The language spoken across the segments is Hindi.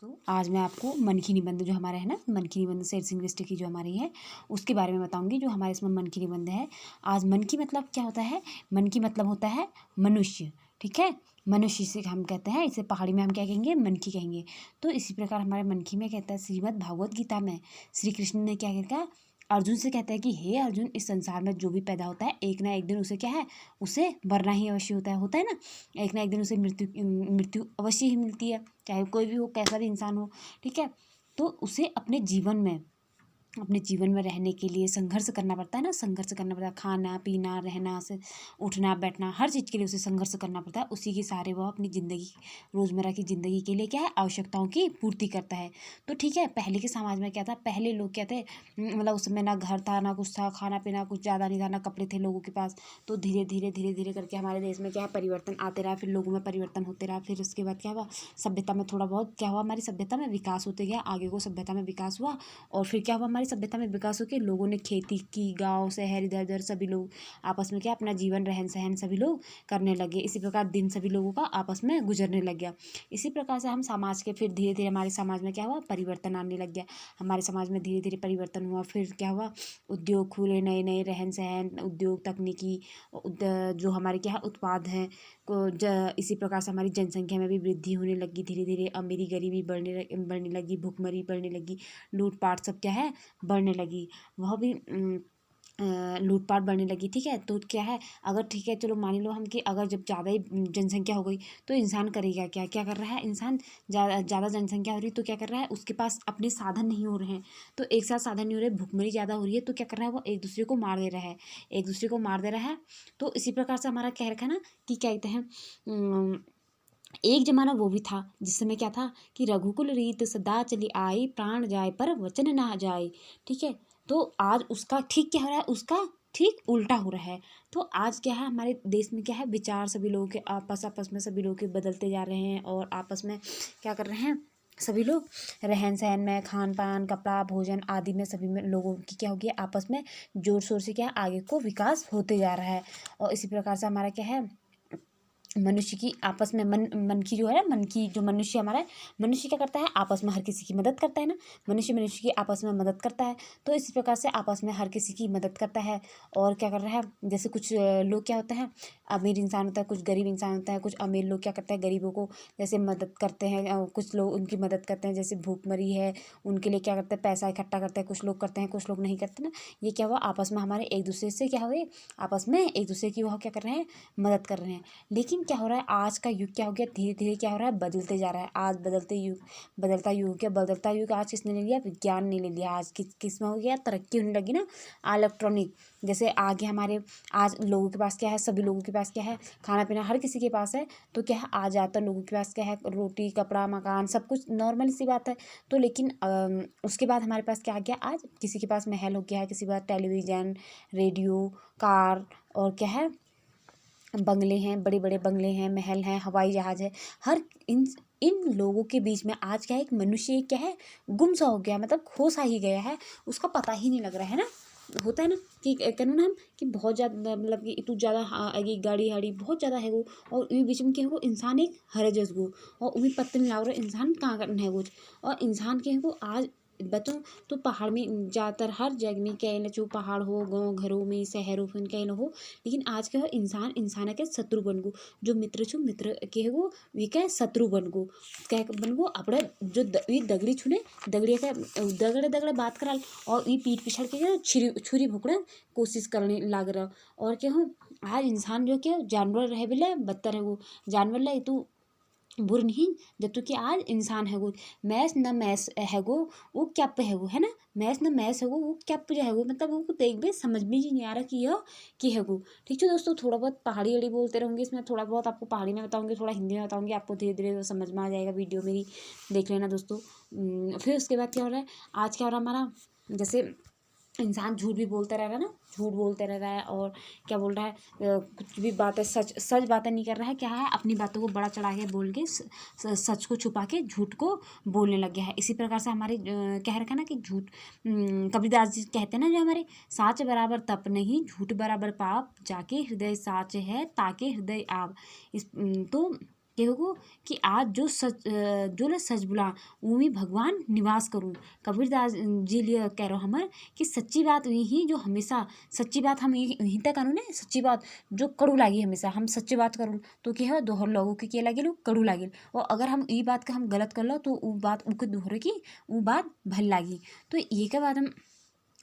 तो आज मैं आपको मन की निबंध जो हमारे है ना, मन की निबंध सेल्स लिंग्विस्टिक की जो हमारी है उसके बारे में बताऊंगी। जो हमारे इसमें मन की निबंध है, आज मन की मतलब क्या होता है। मन की मतलब होता है मनुष्य। ठीक है, मनुष्य से हम कहते हैं, इसे पहाड़ी में हम क्या कहेंगे, मन की कहेंगे। तो इसी प्रकार हमारे मन की में कहता है, श्रीमद् भागवत गीता में श्री कृष्ण ने क्या कहता, अर्जुन से कहता है कि हे अर्जुन, इस संसार में जो भी पैदा होता है एक ना एक दिन उसे क्या है, उसे मरना ही अवश्य होता है ना। एक ना एक दिन उसे मृत्यु अवश्य ही मिलती है, चाहे कोई भी हो, कैसा भी इंसान हो। ठीक है, तो उसे अपने जीवन में रहने के लिए संघर्ष करना पड़ता है ना, संघर्ष करना पड़ता है। खाना पीना, रहना से उठना बैठना, हर चीज़ के लिए उसे संघर्ष करना पड़ता है। उसी के सहारे वह अपनी ज़िंदगी, रोज़मर्रा की ज़िंदगी के लिए क्या है, आवश्यकताओं की पूर्ति करता है। तो ठीक है, पहले के समाज में क्या था, पहले लोग क्या थे, मतलब उस समय ना घर था ना कुछ था, खाना पीना कुछ ज़्यादा नहीं था, ना कपड़े थे लोगों के पास। तो धीरे धीरे करके हमारे देश में क्या है, परिवर्तन आते रहा, फिर लोगों में परिवर्तन होते रहा। फिर उसके बाद क्या हुआ, सभ्यता में थोड़ा बहुत क्या हुआ, हमारी सभ्यता में विकास होते गया, आगे को सभ्यता में विकास हुआ। और फिर क्या हुआ, हमारी सभ्यता में विकास होकर लोगों ने खेती की, गांव शहर इधर उधर सभी लोग आपस में क्या अपना जीवन रहन सहन सभी लोग करने लगे। इसी प्रकार दिन सभी लोगों का आपस में गुजरने लग गया। इसी प्रकार से हम समाज के फिर धीरे धीरे हमारे समाज में क्या हुआ, परिवर्तन आने लग गया। हमारे समाज में धीरे धीरे परिवर्तन हुआ। फिर क्या हुआ, उद्योग खुले, नए नए रहन सहन उद्योग तकनीकी जो हमारे क्या है उत्पाद हैं इसी प्रकार से हमारी जनसंख्या में भी वृद्धि होने लगी। धीरे धीरे अमीरी गरीबी बढ़ने लगी, भुखमरी बढ़ने लगी, लूटपाट सब क्या है बढ़ने लगी। वह भी लूटपाट बढ़ने लगी। ठीक है, तो क्या है, अगर ठीक है चलो मान लो हम कि अगर जब ज़्यादा ही जनसंख्या हो गई तो इंसान करेगा क्या, क्या कर रहा है इंसान, ज़्यादा जनसंख्या हो रही है तो क्या कर रहा है, उसके पास अपने साधन नहीं हो रहे हैं, तो एक साथ साधन नहीं हो रहे, भुखमरी ज़्यादा हो रही है, तो क्या कर रहा है, वो एक दूसरे को मार दे रहा है, एक दूसरे को मार दे रहा है। तो इसी प्रकार से हमारा कह रखा है ना कि क्या कहते हैं, एक जमाना वो भी था जिस समय क्या था कि रघुकुल रीत सदा चली आई, प्राण जाए पर वचन ना जाए। ठीक है, तो आज उसका ठीक क्या हो रहा है, उसका ठीक उल्टा हो रहा है। तो आज क्या है, हमारे देश में क्या है, विचार सभी लोगों के आपस में सभी लोगों के बदलते जा रहे हैं। और आपस में क्या कर रहे हैं, सभी लोग रहन सहन में, खान पान, कपड़ा, भोजन आदि में सभी में लोगों की क्या होगी, आपस में जोर शोर से क्या आगे को विकास होते जा रहा है। और इसी प्रकार से हमारा क्या है, मनुष्य की आपस में मन की जो है, मन की जो मनुष्य हमारा है, मनुष्य क्या करता है, आपस में हर किसी की मदद करता है ना। मनुष्य की आपस में मदद करता है। तो इस प्रकार से आपस में हर किसी की मदद करता है। और क्या कर रहा है, जैसे कुछ लोग क्या होते हैं, अमीर इंसान होता है, कुछ गरीब इंसान होता है। कुछ अमीर लोग क्या करते हैं, गरीबों को जैसे मदद करते हैं, कुछ लोग उनकी मदद करते हैं, जैसे भूखमरी है उनके लिए क्या करते हैं, पैसा इकट्ठा करते हैं। कुछ लोग करते हैं, कुछ लोग नहीं करते ना। ये क्या हुआ, आपस में हमारे एक दूसरे से क्या हुए, आपस में एक दूसरे की वह क्या कर रहे हैं, मदद कर रहे हैं। लेकिन क्या हो रहा है, आज का युग क्या हो गया, धीरे धीरे क्या हो रहा है, बदलते जा रहा है। आज बदलता युग क्या, बदलता युग आज किसने ले लिया, विज्ञान ने ले लिया। आज किस में हो गया, तरक्की होने लगी ना, इलेक्ट्रॉनिक। जैसे आगे हमारे आज लोगों के पास क्या है, सभी लोगों के पास क्या है, खाना पीना हर किसी के पास है। तो क्या है, आज ज़्यादातर लोगों के पास क्या है, रोटी कपड़ा मकान सब कुछ नॉर्मल सी बात है। तो लेकिन उसके बाद हमारे पास क्या आ गया, आज किसी के पास महल हो गया है, किसी के पास टेलीविज़न, रेडियो, कार, और क्या है, बंगले हैं, बड़े बड़े बंगले हैं, महल हैं, हवाई जहाज़ है। हर इन इन लोगों के बीच में आज क्या है, एक मनुष्य क्या है, गुम सा हो गया, मतलब खो सा ही गया है, उसका पता ही नहीं लग रहा है ना। होता है ना कि कहते ना हम कि बहुत ज़्यादा, मतलब कि इतू ज़्यादा आगे गाड़ी हाड़ी बहुत ज़्यादा है वो। और ये बीच में क्या है, वो इंसान एक हरे जस गो, और उन्हें पत्ते नहीं लग रहा इंसान कहाँ करना है वो। और इंसान के है वो आज बचो, तो पहाड़ में ज़्यादातर हर जगह में क्या है ना, जो पहाड़ हो, गाँव घरों में, शहरों में कहीं ना हो। लेकिन आज क्या हो, इंसान के शत्रु बन गो, जो मित्र छो मित्र के है वो वी क्या शत्रु बन गो, क्या बन गो अपने जो ये दगड़ी छुने, दगड़िया का दगड़े दगड़े बात कराल, और ये पीठ पिछड़ के क्या छुरी भुकड़ा कोशिश करने लग रहा। और क्या हो, आज इंसान जो क्या जानवर रहे बिले बदतर है वो, जानवर ला तू बुर नहीं, जब तक कि आज इंसान है वो। मैस न मैस है वो क्या पे है वो, है ना। मैस न मैस है वो क्या पे है वो, मतलब वो देख भी समझ में ही नहीं आ रहा कि यह कि है वो। ठीक है दोस्तों, थोड़ा बहुत पहाड़ी अड़ी बोलते रहूँगी इसमें, थोड़ा बहुत आपको पहाड़ी में बताऊँगी, थोड़ा हिंदी में बताऊँगी, आपको धीरे धीरे समझ में आ जाएगा। वीडियो मेरी देख लेना दोस्तों। फिर उसके बाद क्या हो रहा है, आज क्या हो रहा है हमारा, जैसे इंसान झूठ भी बोलता रह रहा है ना, झूठ बोलते रह रहा है। और क्या बोल रहा है, कुछ भी बातें सच बातें नहीं कर रहा है, क्या है, अपनी बातों को बड़ा चढ़ा के बोल के सच को छुपा के झूठ को बोलने लग गया है। इसी प्रकार से हमारे कह रखा ना कि झूठ, कबीरदास जी कहते हैं ना, जो हमारे साच बराबर तप नहीं, झूठ बराबर पाप, जाके हृदय साच है ताके हृदय आप। तो कहो कि आज जो ले सच बुला उमी भगवान निवास करूँ। कबीरदास जी लिए कह रहे हमर कि सच्ची बात ही जो हमेशा सच्ची बात हम यहीं तक करूँ ने सच्ची बात जो कड़ू लागी हमेशा हम सच्ची बात करूँ तो क्या है दोहर लोगों के लागे कड़ू लागे। और अगर हम ई बात का हम गलत कर लो तो वो बात उके दोहरे की वो बात भल लागी। तो ये के बाद हम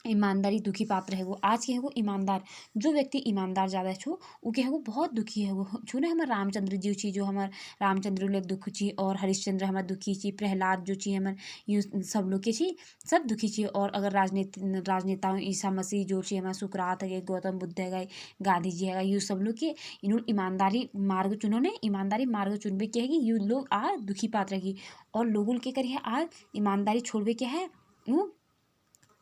ईमानदारी दुखी पात्र है वो आज के है वो ईमानदार जो व्यक्ति ईमानदार ज़्यादा छो वो के है वो बहुत दुखी है वो छो ने हमारे रामचंद्र जी छी जो हमारे रामचंद्र लोग दुख छी और हरिश्चंद्र हमारे दुखी छी प्रहलाद जो छी हमारे यू सब लोग के छी सब दुखी छी। और अगर राजनेताओं ईसा मसीह जो छी हमारे सुकरात है गौतम बुद्ध है गांधी जी है यू सब लोग के इन्होंने ईमानदारी मार्ग चुनो ने ईमानदारी मार्ग चुनबे के है कि यू लोग आ दुखी पात्र की और लोगों के करिए आज ईमानदारी छोड़बे के है वो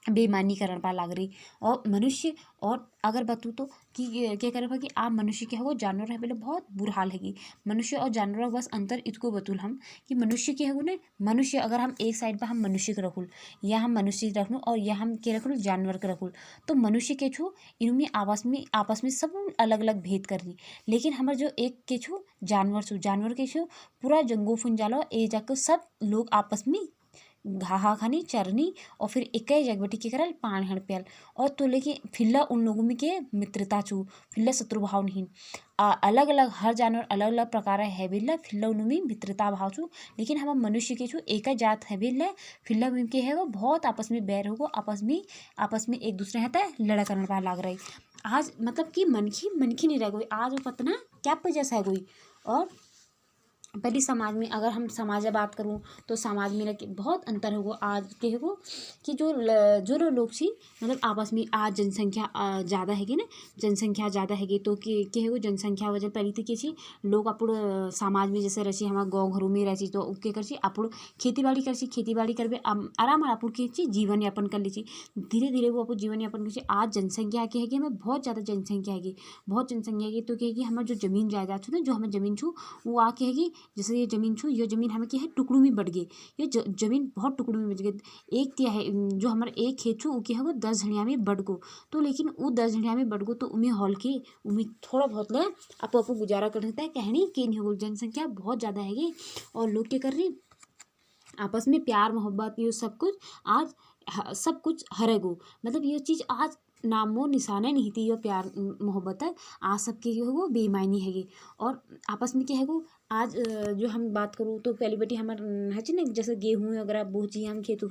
बेईमानी करन पा लाग रही। और मनुष्य और अगर बतू तो कि क्या करे कि आप मनुष्य के हो जानवर है पहले बहुत बुरा हाल है मनुष्य और जानवर बस अंतर इसको बतूल हम कि मनुष्य के हो ने मनुष्य अगर हम एक साइड पर हम मनुष्य के रखूल या हम मनुष्य रखूँ और या हम के रखूल जानवर के रखूल तो मनुष्य के छू इनमें आपस में सब अलग अलग भेद कर रही। लेकिन हमारे जो एक के छू जानवर के छू पूरा जंगो फुंजालो ए जाकर सब लोग आपस में घाहा खानी चरनी और फिर एक ही जगह के करल पान हड़ प्याल और तो लेके फिल्ला उन लोगों में के मित्रता चू फिल्ला शत्रु भाव नहीं अलग अलग हर जानवर अलग अलग प्रकार है बिल्ला फिल्ला उनमें मित्रता भाव चू। लेकिन हम मनुष्य के छू एक ही जात है बिल्ला फिल्ला के है वो बहुत आपस में बैर हो आपस में एक दूसरे है लड़ा करने पा लाग रही। आज मतलब कि मनखी नहीं रह गई आज वो पतना क्या जैसा है कोई। और पहले समाज में अगर हम समाज बात करूँ तो समाज में बहुत अंतर होगा आज के हो कि जो लोग छी मतलब आपस में आज जनसंख्या ज़्यादा हैगी ना जनसंख्या ज़्यादा हैगी तो के हो जनसंख्या वजह पहली तो के लोग अपन समाज में जैसे रही हमारे गाँव घरों में रही तो के कर अपन खेती बाड़ी करबे आराम अपन के जीवन यापन कर ली धीरे धीरे वो अपन जीवन यापन कर आज जनसंख्या के है हमें बहुत ज़्यादा जनसंख्या है बहुत जनसंख्या है तो क्या हमारे जो जमीन जायदाद छू ना जो हमें जमीन छू वो आके है जैसे ये जमीन छू ये जमीन हमें क्या है टुकड़ों में बढ़ गई ये जमीन बहुत टुकड़ों में बढ़ गई। एक क्या है जो हमारे एक खेत छू वो क्या है वो 10 झड़िया में बढ़ गो तो लेकिन वो 10 झड़िया में बढ़ गो तो उमें हॉल के उमें थोड़ा बहुत ले आपको गुजारा कर सकता है कहनी कि नहीं हो जनसंख्या बहुत ज़्यादा है और लोग क्या कर रही आपस में प्यार मोहब्बत ये सब कुछ आज सब कुछ हरेगो मतलब ये चीज़ आज नामो निशाना नहीं थी ये प्यार मोहब्बत है आज सबके जो है वो बेईमानी हैगी। और आपस में क्या है वो आज जो हम बात करूँ तो पहली बेटी हमारे है ना जैसे गेहूँ वगैरह बोची हम खेत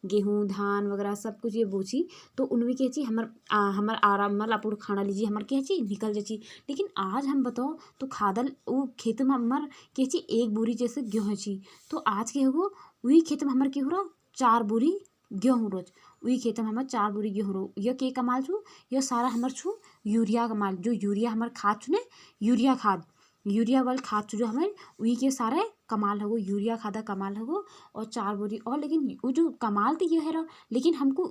गेहूँ धान वगैरह सब कुछ ये बोची तो उनमें क्या चीज़ हमार आराम मतलब आप खाना लीजिए हमारे क्या चीज़ निकल जाची। लेकिन आज हम बताओ तो खादल वो खेत में हमार क्या चीज़ एक बोरी जैसे गेहूँ छी तो आज के हो वही खेत में हमारे क्या हो रहा 4 बोरी गेहूँ रोज वही खेत में हमारे 4 बोरी गेहूँ रो ये के कमाल छू ये सारा हमार छू यूरिया कमाल जो यूरिया हमारे खाद छू ने यूरिया वाल खाद जो हमें वही के सारे कमाल हो यूरिया खादा कमाल हो और 4 बोरी और लेकिन वो जो कमाल तो ये है रहा लेकिन हमको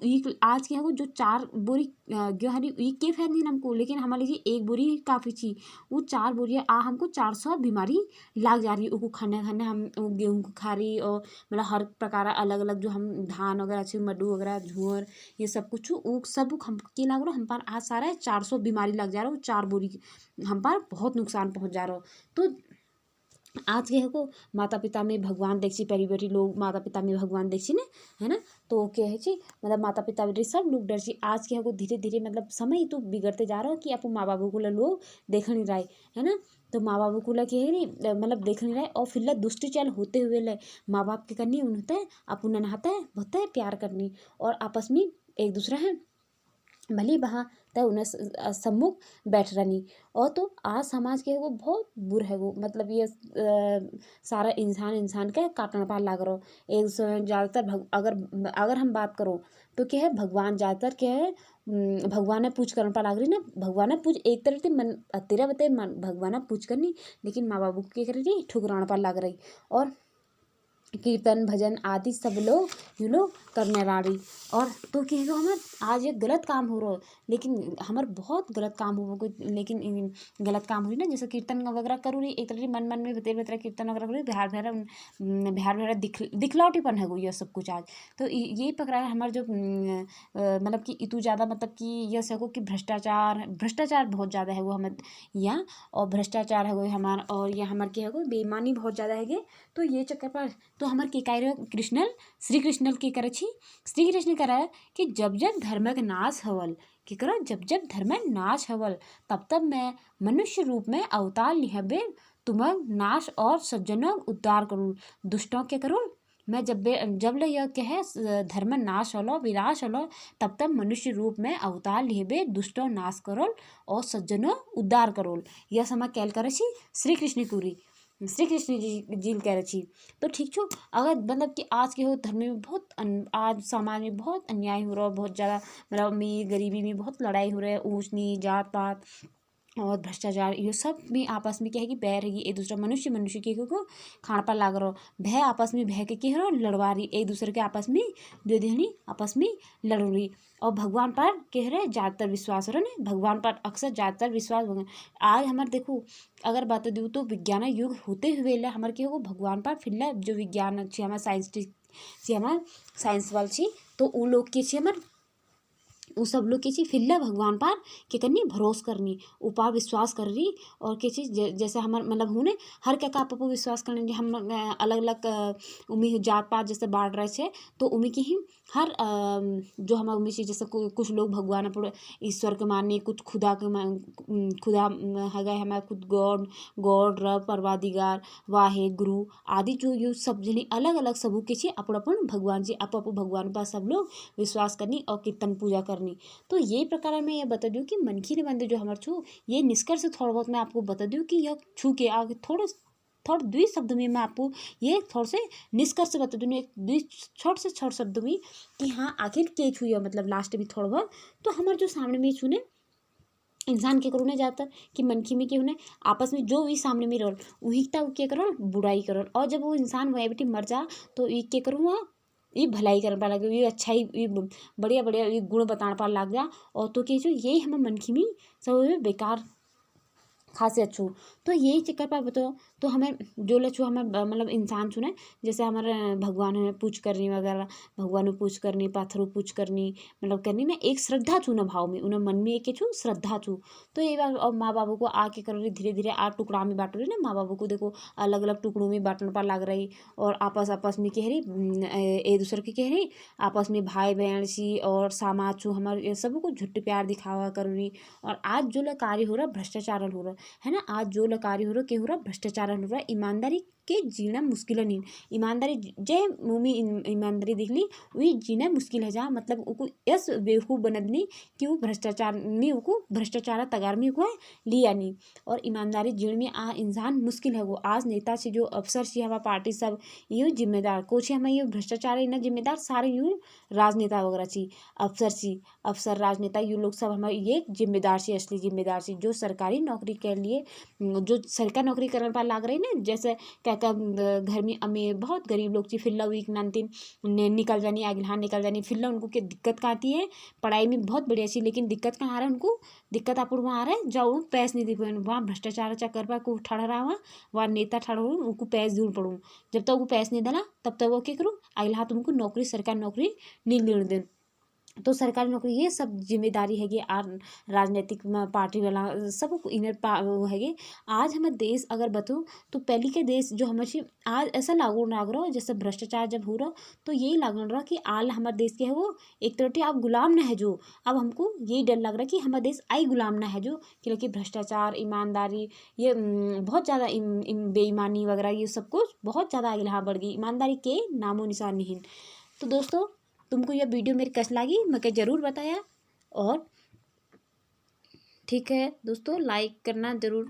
आज के है वो जो 4 बोरी गेहूँ के फैद नहीं हमको लेकिन हमारे लिए एक बोरी काफ़ी थी वो 4 बोरियाँ हमको 400 बीमारी लाग जा रही है उसको खाने हम गेहूँ को खा रही और मतलब हर प्रकार अलग अलग जो हम धान वगैरह अच्छे मड्डू वगैरह झुअर ये सब कुछ वो सब हम के लाग रहा हम पर आज सारा 400 बीमारी लग जा रहा हो 4 बोरी हम पर बहुत नुकसान पहुँच जा रहा हो। तो आज के को माता पिता में भगवान देखी पहली बेटी लोग माता पिता में भगवान देखी ने है ना तो क्या है जी मतलब माता पिता बेटी सब लोग डर ची आज के को धीरे धीरे मतलब समय तो बिगड़ते जा रहा हो कि आप माँ बाबू को लोग देख नहीं रहे है ना तो माँ बाबू को क्या है नहीं मतलब देख नहीं रहे और फिर दुष्ट चाल होते हुए ले माँ बाप के करनी उन होता है अपन नहाता है होता है प्यार करनी और आपस में एक दूसरा है भली बहा तय उन्हें सम्मुख बैठ रही। और तो आज समाज के वो बहुत बुरा है वो मतलब ये सारा इंसान का काटना पार लाग रहा एक ज़्यादातर अगर हम बात करो तो क्या है भगवान ज़्यादातर क्या है भगवान पूछ करने पा लाग रही ना भगवान पूछ एक तरह से मन तेरा बताए मन भगवान पूछ करनी लेकिन माँ बाबू के कर रही ठुकराना पा लाग रही। और कीर्तन भजन आदि सब लोग यू लोग करने राड़ी। और तो कि हमार आज एक गलत काम हो रहा, लेकिन हमार बहुत गलत काम हो कोई, लेकिन गलत काम हुई ना, जैसे कीर्तन वगैरह करूँ रही एक तरह मन मन में भीतर भीतर कीर्तन वगैरह करूँ, बिहार बिहार बिहार दिखलौटीपन है ये सब कुछ आज। तो यही पकड़ा है हमारे जो मतलब कि इतू ज़्यादा मतलब कि यह सको कि भ्रष्टाचार बहुत ज़्यादा है वो हमें यहाँ, और भ्रष्टाचार है वो हमार, और यह हमारे क्या है बेईमानी बहुत ज़्यादा है। तो ये चक्कर पर तो हमारे के कार्य कृष्णल श्री कृष्णल के करे छी, श्री कृष्ण करा कि जब जब धर्म का नाश हवल, कि करो जब जब धर्म नाश हवल तब तब मैं मनुष्य रूप में अवतार लिहबे तुम नाश और सज्जनों उद्धार करूँ, दुष्टों के करूँ मैं जब ले यह कहे धर्म नाश होलो विनाश होलो तब तब मनुष्य रूप में अवतार लिहबे दुष्टों नाश करोल और सज्जनों उद्धार करोल। यह समा कैल करे छी श्री कृष्ण कुरी, श्री कृष्ण जी कह रही छी। तो ठीक छो, अगर मतलब कि आज के हो धर्म में बहुत आज समाज में बहुत अन्याय हो रहा है, बहुत ज़्यादा मतलब अमीर गरीबी में बहुत लड़ाई हो रहा है, ऊंच नीच जात पात और भ्रष्टाचार ये सब में आपस में क्या है कि बैर है, एक दूसरा मनुष्य के को खाण पर लाग रहो, भय आपस में भय के हो लड़वा रही, एक दूसरे के आपस में दे देनी आपस में लड़ रही। और भगवान पर कह रहे ज़्यादातर विश्वास हो रहा है, भगवान पर अक्सर ज़्यादातर विश्वास हो। आज हमारे देखो अगर बात दूँ तो विज्ञान युग होते हुए हमारे क्या हो भगवान पर फिर जो विज्ञान अच्छी हमारे साइंस वाल छी, तो वो लोग के छी हमारे वो सब लोग किसी फिल्ला भगवान पर के करनी भरोस करनी ऊपर विश्वास कर रही। और किसी जैसे हमारे मतलब होने हर क्या का पर विश्वास करने हम अलग अलग उम्मीद जात पात जैसे बांट रहे थे, तो उम्मीद की ही हर जो हमारे उम्मीद से जैसे कुछ लोग भगवान पर ईश्वर के मानने, कुछ खुदा के खुदा है गए हमारे खुद गॉड रब परवादिगार वाहे गुरु आदि जो ये सब जनी अलग अलग सबू के छे अपन अपन भगवान जी आप भगवान पर सब लोग विश्वास करनी और कीर्तन पूजा करनी। तो ये प्रकार मैं ये बता दूँ कि मनखी निबंध जो हमारे छू ये निष्कर्ष थोड़ा बहुत मैं आपको बता दूँ कि यह छू के आगे थोड़े थोड़े द्वि शब्द में मैं आपको ये थोड़े से निष्कर्ष बता दूँ एक द्वि छोटे शब्द में कि हाँ आखिर के छू या मतलब लास्ट में थोड़ा बहुत। तो हमारे जो सामने में छूने इंसान के करो जाता कि मनखी में क्यों आपस में जो भी सामने में रोल वही का क्या करो बुराई करो, और जब वो इंसान वह बेटी मर जा तो ये क्या करूँ वहाँ ये भलाई कर पा लगे ये अच्छा ही ये बढ़िया बढ़िया ये गुण बताने पा लग जा। और तो क्या यही हमें मनखी में सब बेकार खासियत छू। तो यही चक्कर पर बताओ तो हमें जो लछू हमें मतलब इंसान छूने जैसे हमारे भगवान हमें पूछ करनी वगैरह भगवान को पूछ करनी पाथरों पूछ करनी मतलब करनी ना एक श्रद्धा छू ना भाव में उन्हें मन में एक छू श्रद्धा छू। तो ये बात और माँ बाबू को आके कर रही धीरे धीरे आ टुकड़ा में बांट रही ना माँ बाबू को देखो अलग अलग टुकड़ों में बांटने पर लग रही, और आपस आपस में कह रही एक दूसरे की कह रही आपस में भाई बहन सी और समाज छू हमारे सबको झुट्टे प्यार दिखावा कर रही। और आज जो कार्य हो रहा भ्रष्टाचार हो रहा है ना, आज जो कार्य हो रहा क्या हो रहा भ्रष्टाचार हो रहा ईमानदारी के जीना मुश्किल नहीं, ईमानदारी जय मुँह ईमानदारी देख ली वही जीना मुश्किल है जहाँ मतलब उनको यस बेवकूफ़ बनदनी कि वो भ्रष्टाचार में उनको भ्रष्टाचार तगार में को लिया नहीं। और ईमानदारी जीण में आ इंसान मुश्किल है वो आज नेता से जो अफसर से हमारा पार्टी सब यूँ जिम्मेदार को छे हमें ये भ्रष्टाचार है ना जिम्मेदार सारे यूँ राजनेता वगैरह ची अफसर राजनेता यू लोग सब हमारे ये जिम्मेदार से असली जिम्मेदार से जो सरकारी नौकरी के लिए जो सरकारी नौकरी करने पर लाग रही ना जैसे क्या क्या घर में अमीर बहुत गरीब लोग थी फिर वीक नानती निकल जानी आगे निकल जानी फिर उनको क्या दिक्कत कहाँ आती है पढ़ाई में बहुत बढ़िया सी, लेकिन दिक्कत कहाँ आ रहा है उनको दिक्कत आप वहाँ आ रहा है जाओ पैसे नहीं दे पाए वहाँ भ्रष्टाचार चक्कर पर को ठड़ा रहा हुआ वहाँ नेता ठड़ा हो उनको पैसे दूर पड़ूँ जब तक वो पैसे नहीं देना तब तक वो क्या करूँ अगला तुमको नौकरी सरकारी नौकरी नहीं लेने दें। तो सरकारी नौकरी ये सब जिम्मेदारी है कि राजनीतिक पार्टी वाला सब इनर वो है। आज हमारे देश अगर बताऊँ तो पहले के देश जो हमारे आज ऐसा लागू ना रहा जैसे भ्रष्टाचार जब हो रहा तो यही लागू रहा कि आल हमारे देश के है वो एक तरह आप गुलाम ना है जो अब हमको यही डर लग रहा है कि हमारा देश आई गुलाम ना है जो क्योंकि भ्रष्टाचार ईमानदारी ये बहुत ज़्यादा बेईमानी वगैरह ये सब कुछ बहुत ज़्यादा आगे बढ़ गई ईमानदारी के नामो निशान नहीं। तो दोस्तों तुमको यह वीडियो मेरी कैसी लगी मैं ज़रूर बताया, और ठीक है दोस्तों लाइक करना ज़रूर।